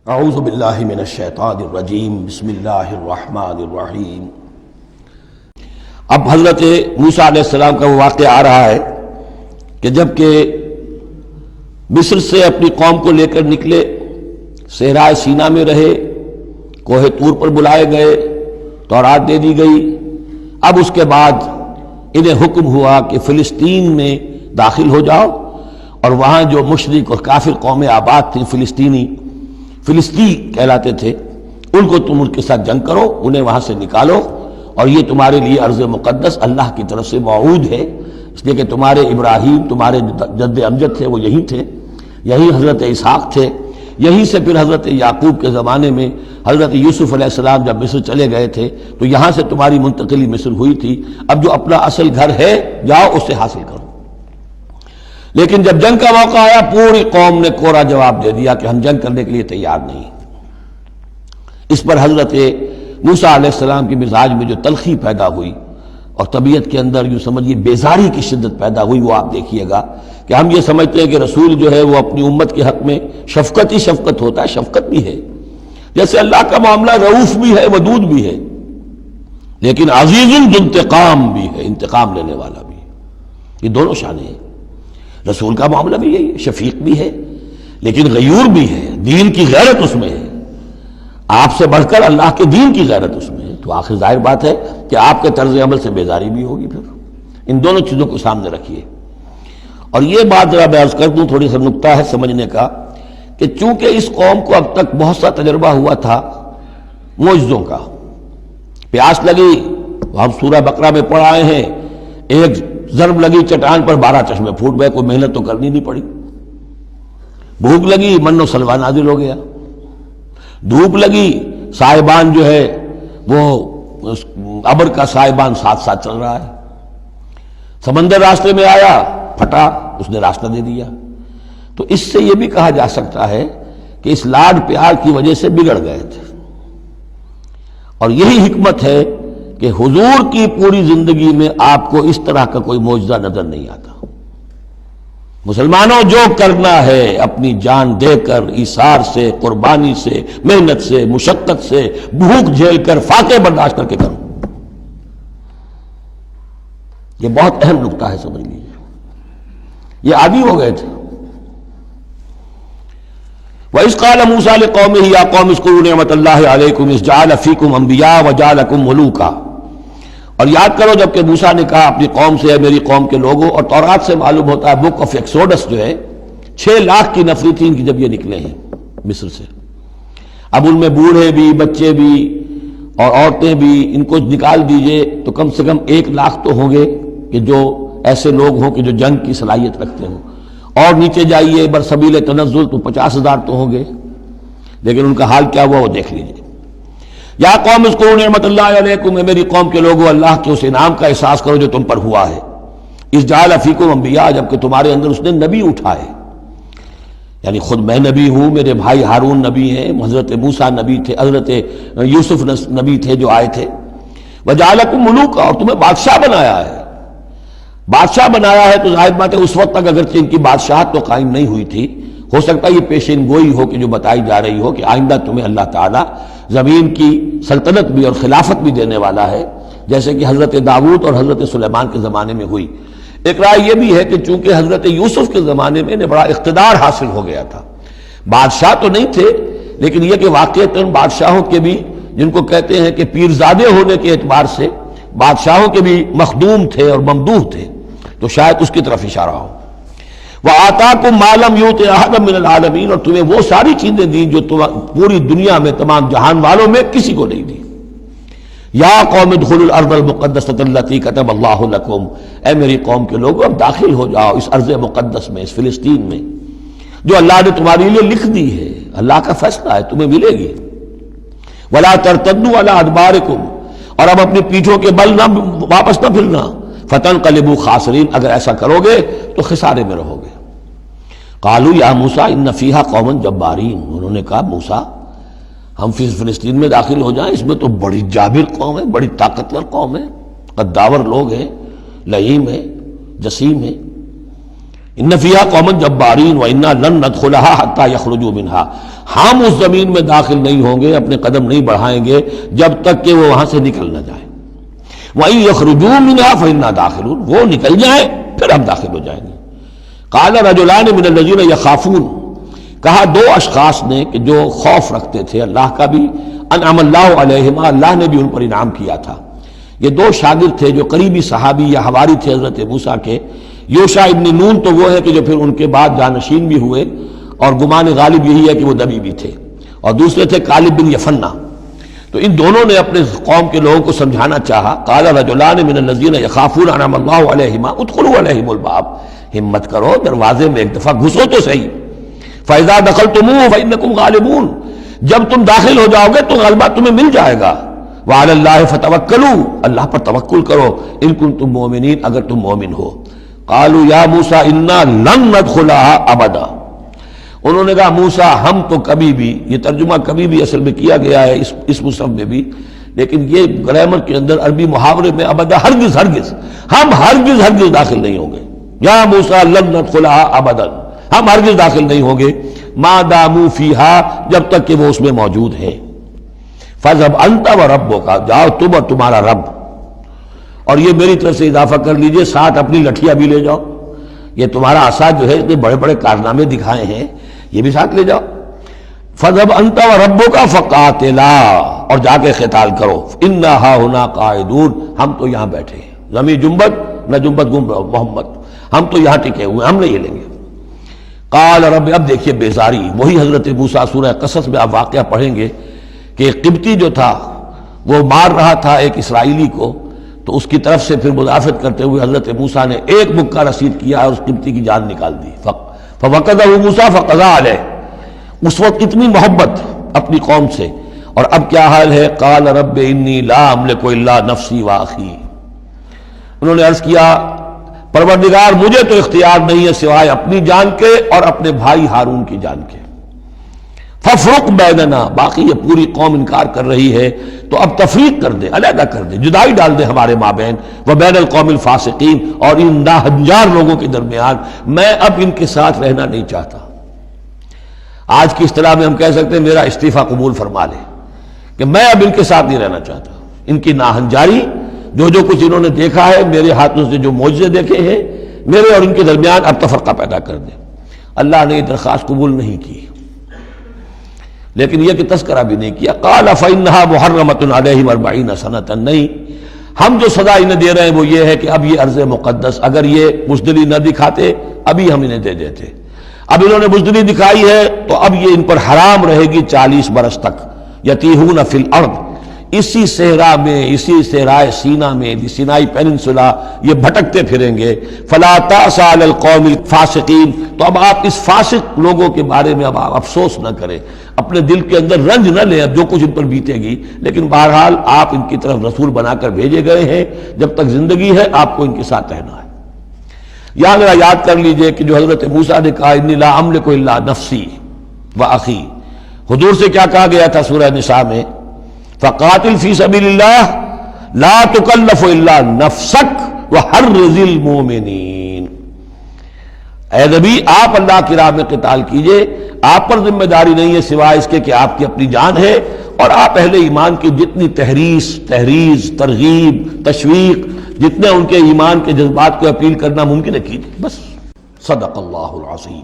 اعوذ باللہ من الشیطان الرجیم بسم اللہ الرحمن الرحیم۔ اب حضرت موسیٰ علیہ السلام کا وہ واقعہ آ رہا ہے کہ جب کہ مصر سے اپنی قوم کو لے کر نکلے، صحرائے سینا میں رہے، کوہ طور پر بلائے گئے، تورات دے دی گئی۔ اب اس کے بعد انہیں حکم ہوا کہ فلسطین میں داخل ہو جاؤ، اور وہاں جو مشرک اور کافر قومیں آباد تھیں، فلسطی کہلاتے تھے، ان کو تم ان کے ساتھ جنگ کرو، انہیں وہاں سے نکالو، اور یہ تمہارے لیے ارض مقدس اللہ کی طرف سے موعود ہے، اس لیے کہ تمہارے ابراہیم، تمہارے جد امجد تھے، وہ یہی تھے، یہی حضرت اسحاق تھے، یہیں سے پھر حضرت یعقوب کے زمانے میں حضرت یوسف علیہ السلام جب مصر چلے گئے تھے تو یہاں سے تمہاری منتقلی مصر ہوئی تھی۔ اب جو اپنا اصل گھر ہے جاؤ اسے حاصل کرو۔ لیکن جب جنگ کا موقع آیا، پوری قوم نے کوڑا جواب دے دیا کہ ہم جنگ کرنے کے لیے تیار نہیں۔ اس پر حضرت موسیٰ علیہ السلام کی مزاج میں جو تلخی پیدا ہوئی اور طبیعت کے اندر یوں سمجھیے بیزاری کی شدت پیدا ہوئی، وہ آپ دیکھیے گا کہ ہم یہ سمجھتے ہیں کہ رسول جو ہے وہ اپنی امت کے حق میں شفقت ہی شفقت ہوتا ہے، شفقت بھی ہے، جیسے اللہ کا معاملہ رؤوف بھی ہے، ودود بھی ہے، لیکن عزیز ذو انتقام بھی ہے، انتقام لینے والا بھی ہے۔ یہ دونوں شانیں ہیں۔ رسول کا معاملہ بھی یہی ہے، شفیق بھی ہے لیکن غیور بھی ہے، دین کی غیرت اس میں ہے، آپ سے بڑھ کر اللہ کے دین کی غیرت اس میں ہے، تو آخر ظاہر بات ہے کہ آپ کے طرز عمل سے بیزاری بھی ہوگی۔ پھر ان دونوں چیزوں کو سامنے رکھیے۔ اور یہ بات ذرا میں عرض کر دوں، تھوڑی سا نکتہ ہے سمجھنے کا، کہ چونکہ اس قوم کو اب تک بہت سا تجربہ ہوا تھا معجزوں کا، پیاس لگی، ہم سورہ بقرہ میں پڑھ آئے ہیں، ایک ضرب لگی چٹان پر 12 چشمے پھوٹ گئے، کوئی محنت تو کرنی نہیں پڑی۔ بھوک لگی، من و سلوہ نازل ہو گیا۔ دھوپ لگی، سائبان جو ہے وہ ابر کا سائبان ساتھ ساتھ چل رہا ہے۔ سمندر راستے میں آیا، پھٹا، اس نے راستہ دے دیا۔ تو اس سے یہ بھی کہا جا سکتا ہے کہ اس لاڈ پیار کی وجہ سے بگڑ گئے تھے، اور یہی حکمت ہے کہ حضور کی پوری زندگی میں آپ کو اس طرح کا کوئی معجزہ نظر نہیں آتا۔ مسلمانوں، جو کرنا ہے اپنی جان دے کر، ایثار سے، قربانی سے، محنت سے، مشقت سے، بھوک جھیل کر، فاقے برداشت کر کے کرو۔ یہ بہت اہم نکتہ ہے، سمجھ لیجیے۔ یہ عادی ہو گئے تھے۔ وَإِذْ قَالَ مُوسَىٰ لِقَوْمِهِ يَا قَوْمِ اذْكُرُوا نِعْمَةَ اللَّهِ عَلَيْكُمْ إِذْ جَعَلَ فِيكُمْ أَنْبِيَاءَ وَجَعَلَكُمْ مُلُوكًا۔ اور یاد کرو جب کہ موسیٰ نے کہا اپنی قوم سے، میری قوم کے لوگوں، اور تورات سے معلوم ہوتا ہے، بک آف ایکسوڈس جو ہے 6 لاکھ کی نفری تھی ان کی جب یہ نکلے ہیں مصر سے۔ اب ان میں بوڑھے بھی، بچے بھی اور عورتیں بھی، ان کو نکال دیجئے تو کم سے کم 1 لاکھ تو ہوں گے کہ جو ایسے لوگ ہوں کہ جو جنگ کی صلاحیت رکھتے ہوں، اور نیچے جائیے برسبیل تنزل تو 50,000 تو ہوں گے، لیکن ان کا حال کیا ہوا وہ دیکھ لیجئے۔ یا قوم اذکروا نعمت اللہ علیکم، میری قوم کے لوگوں، اللہ کے اس انعام کا احساس کرو جو تم پر ہوا ہے۔ اذ جعل فیکم انبیاء، جبکہ تمہارے اندر اس نے نبی اٹھائے، یعنی خود میں نبی ہوں، میرے بھائی ہارون نبی ہیں، حضرت موسیٰ نبی تھے، حضرت یوسف نبی تھے جو آئے تھے۔ وجعلکم ملوکا، اور تمہیں بادشاہ بنایا ہے۔ بادشاہ بنایا ہے تو ظاہر بات ہے اس وقت تک اگرچہ ان کی بادشاہت تو قائم نہیں ہوئی تھی، ہو سکتا ہے یہ پیشین گوئی ہو کہ جو بتائی جا رہی ہو کہ آئندہ تمہیں اللہ تعالیٰ زمین کی سلطنت بھی اور خلافت بھی دینے والا ہے، جیسے کہ حضرت داؤد اور حضرت سلیمان کے زمانے میں ہوئی۔ ایک رائے یہ بھی ہے کہ چونکہ حضرت یوسف کے زمانے میں انہیں بڑا اقتدار حاصل ہو گیا تھا، بادشاہ تو نہیں تھے، لیکن یہ کہ واقعتاً بادشاہوں کے بھی، جن کو کہتے ہیں کہ پیرزادے ہونے کے اعتبار سے بادشاہوں کے بھی مخدوم تھے اور ممدوح تھے، تو شاید اس کی طرف اشارہ ہو۔ وَآتَاكُم مَّا لَمْ يُؤْتِ أَحَدًا مِّنَ الْعَالَمِينَ، اور تمہیں وہ ساری چیزیں دیں جو پوری دنیا میں تمام جہان والوں میں کسی کو نہیں دی۔ یا قوم ادخلوا الارض المقدسۃ التي كتب اللہ لکم، اے میری قوم کے لوگوں اب داخل ہو جاؤ اس ارض مقدس میں، اس فلسطین میں جو اللہ نے تمہارے لیے لکھ دی ہے، اللہ کا فیصلہ ہے، تمہیں ملے گی۔ ولا ترتدوا على ادبارکم، اور اب اپنی پیٹھوں کے بل نہ واپس نہ پھرنا، فتنقلبوا خاسرین، اگر ایسا کرو گے تو خسارے میں رہو گے۔ قالوا یا موسیٰ ان فیہا قوما جبارین، انہوں نے کہا موسیٰ ہم فلسطین میں داخل ہو جائیں، اس میں تو بڑی جابر قوم ہے، بڑی طاقتور قوم ہے، قداور لوگ ہیں، لعیم ہے، جسیم ہے، ان فیہا قوما جبارین وانا لن ندخلها حتی یخرجوا منها، ہم اس زمین میں داخل نہیں ہوں گے، اپنے قدم نہیں بڑھائیں گے جب تک کہ وہ وہاں سے نکل نہ جائیں۔ وَإِن يَخْرُجُوا مِنْهَا فَإِنَّا دَاخِلُونَ، وہ نکل جائیں پھر ہم داخل ہو جائیں گے۔ قَالَ رَجُلَانِ مِنَ الَّذِينَ يَخَافُونَ، کہا دو اشخاص نے کہ جو خوف رکھتے تھے اللہ کا بھی، انعم اللہ علیہما، اللہ نے بھی ان پر انعام کیا تھا۔ یہ دو شاگرد تھے جو قریبی صحابی یا حواری تھے حضرت موسیٰ کے۔ یوشع ابن نون تو وہ ہے کہ جو پھر ان کے بعد جانشین بھی ہوئے، اور گمان غالب یہی ہے کہ وہ نبی بھی تھے، اور دوسرے تھے کالب بن یفنہ۔ تو ان دونوں نے اپنے قوم کے لوگوں کو سمجھانا چاہا۔ قال رجلان من الذین یخافون انعم اللہ علیہما ادخلوا علیہم الباب، ہمت کرو دروازے میں ایک دفعہ گھسو تو صحیح۔ فاذا دخلتموہ فانکم غالبون، جب تم داخل ہو جاؤ گے تو غلبہ تمہیں مل جائے گا۔ وعلی اللہ فتوکلوا، اللہ پر توکل کرو، ان کنتم مؤمنین، اگر تم مومن ہو۔ قالوا یا موسیٰ انا لن ندخلها ابدا، انہوں نے کہا موسیٰ ہم تو کبھی بھی، یہ ترجمہ کبھی بھی اصل میں کیا گیا ہے اس مصحف میں بھی، لیکن یہ گرامر کے اندر عربی محاورے میں ابدا، ہرگز ہرگز، ہم ہرگز ہرگز داخل نہیں ہوں گے۔ یا موسیٰ لن ندخلها ابدا، ہم ہرگز داخل نہیں ہوں گے، ما داموا فیہا، جب تک کہ وہ اس میں موجود ہیں۔ فاذهب انت وربک، جاؤ تم اور تمہارا رب، اور یہ میری طرف سے اضافہ کر لیجئے، ساتھ اپنی لٹھیاں بھی لے جاؤ، یہ تمہارا عصا جو ہے اتنے بڑے بڑے کارنامے دکھائے ہیں، یہ بھی ساتھ لے جاؤ۔ فَذْهَبْ أَنْتَ وَرَبُّكَ فَقَاتِلَا، اور جا کے قتال کرو، إِنَّا هَاهُنَا قَاعِدُونَ، ہم تو یہاں بیٹھے ہیں، زمین جنبت نہ جنبت گم رہو محمد، ہم تو یہاں ٹکے ہوئے، ہم نہیں ہلیں گے۔ قال رب، اب دیکھیے بیزاری، وہی حضرت موسیٰ سورہ قصص میں آپ واقعہ پڑھیں گے کہ ایک قبطی جو تھا وہ مار رہا تھا ایک اسرائیلی کو، تو اس کی طرف سے پھر مدافعت کرتے ہوئے حضرت موسیٰ نے ایک مکہ رسید کیا اور اس قبطی کی جان نکال دی۔ فَوَقَذَهُ مُوسَىٰ فَقَضَىٰ عَلَيْهِ، اس وقت اتنی محبت اپنی قوم سے، اور اب کیا حال ہے؟ قَالَ رَبِّ إِنِّي لَا أَمْلِكُ إِلَّا نَفْسِي وَأَخِي، انہوں نے عرض کیا پروردگار مجھے تو اختیار نہیں ہے سوائے اپنی جان کے اور اپنے بھائی ہارون کی جان کے۔ فَافْرُقْ بَيْنَنَا، باقی یہ پوری قوم انکار کر رہی ہے تو اب تفریق کر دے، علیحدہ کر دے، جدائی ڈال دے ہمارے مابین، وَبَيْنَ الْقَوْمِ الْفَاسِقِينَ، اور ان ناہنجار لوگوں کے درمیان، میں اب ان کے ساتھ رہنا نہیں چاہتا۔ آج کی اصطلاح میں ہم کہہ سکتے ہیں میرا استعفیٰ قبول فرما لے، کہ میں اب ان کے ساتھ نہیں رہنا چاہتا، ان کی ناہنجاری، جو کچھ انہوں نے دیکھا ہے، میرے ہاتھوں سے جو معجزے دیکھے ہیں، میرے اور ان کے درمیان اب تفرقہ پیدا کر دے۔ اللہ نے یہ درخواست قبول نہیں کی، لیکن یہ کہ تذکرہ بھی نہیں کیا۔ قال فإنها محرمة عليهم 40 سنة، نہیں، ہم جو سزا انہیں دے رہے ہیں وہ یہ ہے کہ اب یہ ارض مقدس، اگر یہ بزدلی نہ دکھاتے ابھی ہم انہیں دے دیتے، اب انہوں نے بزدلی دکھائی ہے تو اب یہ ان پر حرام رہے گی 40 برس تک۔ یتیہون فی الارض، اسی صحرا میں، اسی صحرائے سینا میں، سینائی پیننسولا، یہ بھٹکتے پھریں گے۔ فلا تأس علی القوم الفاسقین، تو اب آپ اس فاسق لوگوں کے بارے میں اب آپ افسوس نہ کریں، اپنے دل کے اندر رنج نہ لیں، اب جو کچھ ان پر بیتے گی، لیکن بہرحال آپ ان کی طرف رسول بنا کر بھیجے گئے ہیں، جب تک زندگی ہے آپ کو ان کے ساتھ رہنا ہے۔ یہاں ذرا یاد کر لیجئے کہ جو حضرت موسیٰ نے کہا انی لا املک الا نفسی واخی، حضور سے کیا کہا گیا تھا سورہ نساء میں؟ فقاتل فی سبیل اللہ لا تکلف الا نفسک وحرض المؤمنین، اے نبی آپ اللہ کی راہ میں قتال کیجئے، آپ پر ذمہ داری نہیں ہے سوائے اس کے کہ آپ کی اپنی جان ہے، اور آپ اہل ایمان کی جتنی تحریض، ترغیب، تشویق، جتنے ان کے ایمان کے جذبات کو اپیل کرنا ممکن ہے کیجئے، بس۔ صدق اللہ العظیم۔